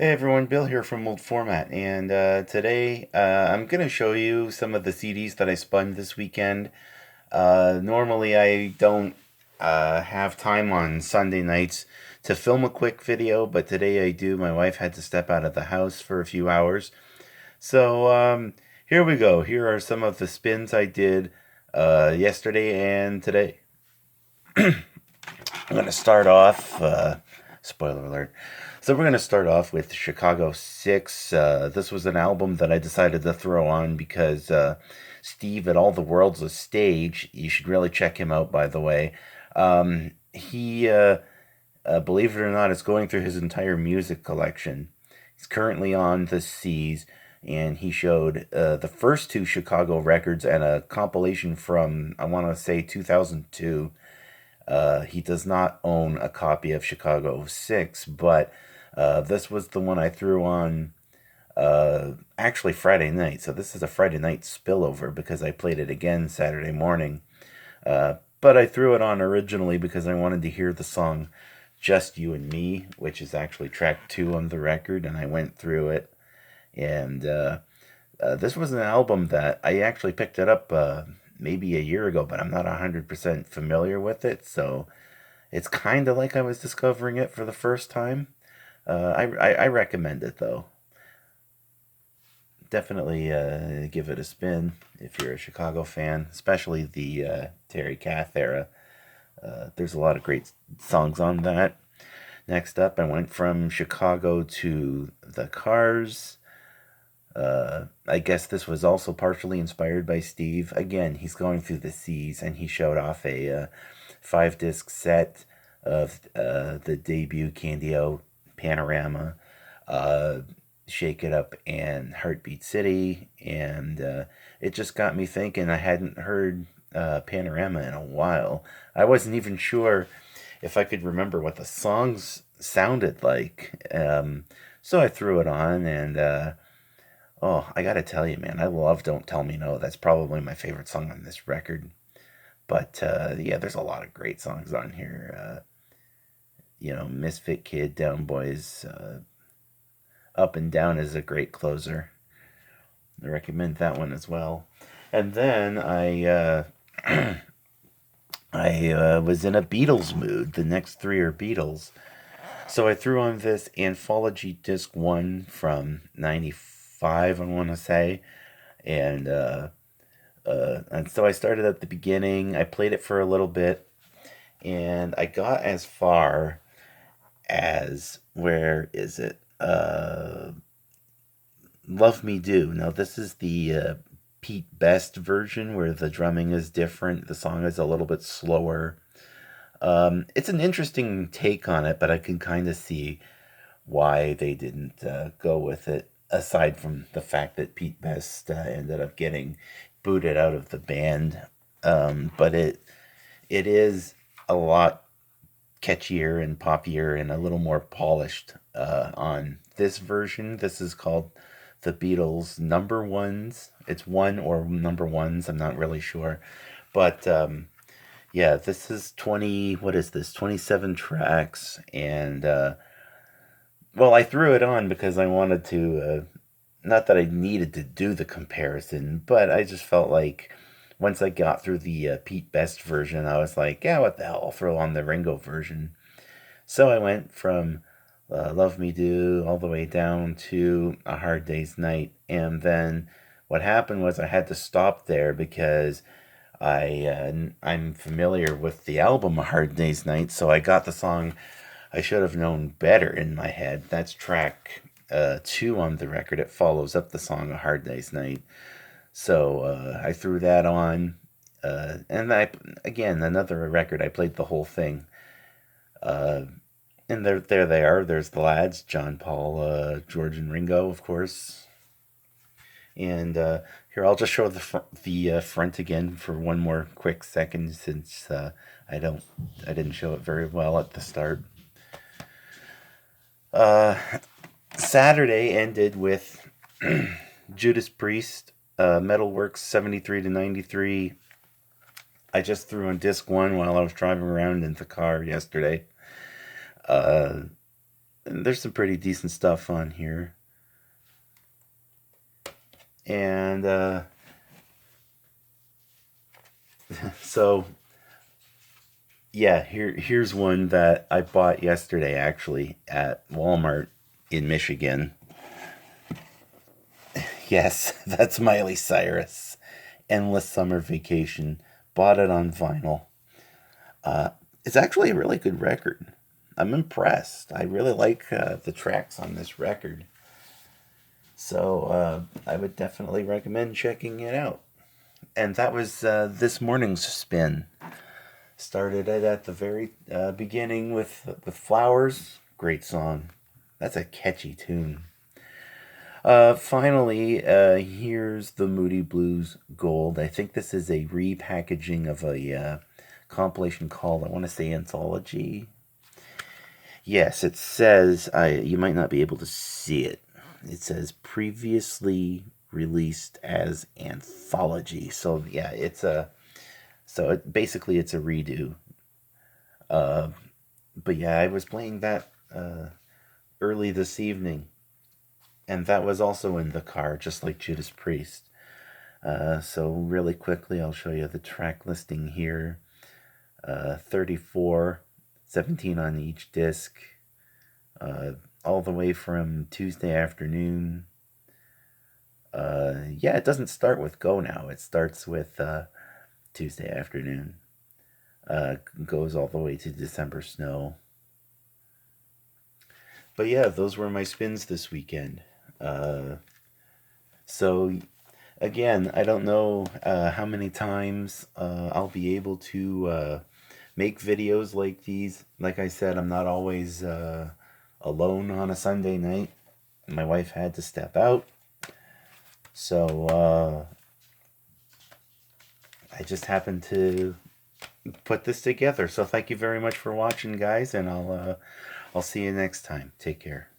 Hey everyone, Bill here from Old Format, and today I'm going to show you some of the CDs that I spun this weekend. Normally I don't have time on Sunday nights to film a quick video, but today I do. My wife had to step out of the house for a few hours. So here we go. Here are some of the spins I did yesterday and today. I'm going to start off, spoiler alert. So we're going to start off with Chicago 6. This was an album that I decided to throw on because Steve at All the World's a Stage, you should really check him out, by the way. He, believe it or not, is going through his entire music collection. He's currently on the Seas, and he showed the first two Chicago records and a compilation from, I want to say, 2002. He does not own a copy of Chicago 6, but this was the one I threw on actually Friday night. So this is a Friday night spillover because I played it again Saturday morning. But I threw it on originally because I wanted to hear the song Just You and Me, which is actually track 2 on the record, and I went through it. And this was an album that I actually picked it up maybe a year ago, but I'm not 100% familiar with it. So it's kind of like I was discovering it for the first time. I recommend it though. Definitely give it a spin if you're a Chicago fan, especially the Terry Kath era. There's a lot of great songs on that. Next up, I went from Chicago to the Cars. I guess this was also partially inspired by Steve. Again, he's going through the seas, and he showed off a 5 disc set of the debut Candy-O Panorama, uh, Shake It Up, and Heartbeat City. And it just got me thinking. I hadn't heard Panorama in a while. I wasn't even sure if I could remember what the songs sounded like. So I threw it on, and oh, I gotta tell you, man, I love Don't Tell Me No. That's probably my favorite song on this record. But yeah, there's a lot of great songs on here. Misfit Kid, Down Boys, Up and Down is a great closer. I recommend that one as well. And then I was in a Beatles mood. The next three are Beatles. So I threw on this Anthology Disc 1 from 95, I want to say. And and so I started at the beginning. I played it for a little bit, and I got as far as where is it? Love Me Do. Now this is the Pete Best version where the drumming is different. The song is a little bit slower. It's an interesting take on it, but I can kind of see why they didn't go with it. Aside from the fact that Pete Best ended up getting booted out of the band, but it is a lot catchier and poppier and a little more polished on this version. This is called the Beatles Number Ones. It's one or number ones. I'm not really sure, but yeah, this is 20. What is this? 27 tracks, and well, I threw it on because I wanted to. Not that I needed to do the comparison, but I just felt like once I got through the Pete Best version, I was like, yeah, what the hell? I'll throw on the Ringo version. So I went from Love Me Do all the way down to A Hard Day's Night. And then what happened was I had to stop there because I'm familiar with the album A Hard Day's Night, so I got the song I Should Have Known Better in my head. That's track 2 on the record. It follows up the song A Hard Day's Night. So I threw that on. And again, another record, I played the whole thing. Uh, and there they are. There's the lads, John, Paul, George, and Ringo, of course. And here, I'll just show the front again for one more quick second, since I didn't show it very well at the start. Uh, Saturday ended with Judas Priest, Metalworks 73 to 93. I just threw on disc 1 while I was driving around in the car yesterday. Uh, there's some pretty decent stuff on here. And so yeah, here's one that I bought yesterday actually at Walmart in Michigan. Yes, that's Miley Cyrus. Endless Summer Vacation. Bought it on vinyl. It's actually a really good record. I'm impressed. I really like the tracks on this record. So I would definitely recommend checking it out. And that was this morning's spin. Started it at the very beginning with Flowers. Great song. That's a catchy tune. Finally, here's the Moody Blues Gold. I think this is a repackaging of a compilation called, I want to say, Anthology. Yes, it says, you might not be able to see it. It says previously released as Anthology. So yeah, basically it's a redo. But yeah, I was playing that early this evening, and that was also in the car, just like Judas Priest. So really quickly, I'll show you the track listing here. 34, 17 on each disc, all the way from Tuesday Afternoon. Yeah, it doesn't start with Go Now. It starts with Tuesday Afternoon. Goes all the way to December Snow. But yeah, those were my spins this weekend. So again, I don't know how many times I'll be able to make videos like these. Like I said, I'm not always alone on a Sunday night. My wife had to step out. So I just happened to put this together. So thank you very much for watching, guys, and I'll see you next time. Take care.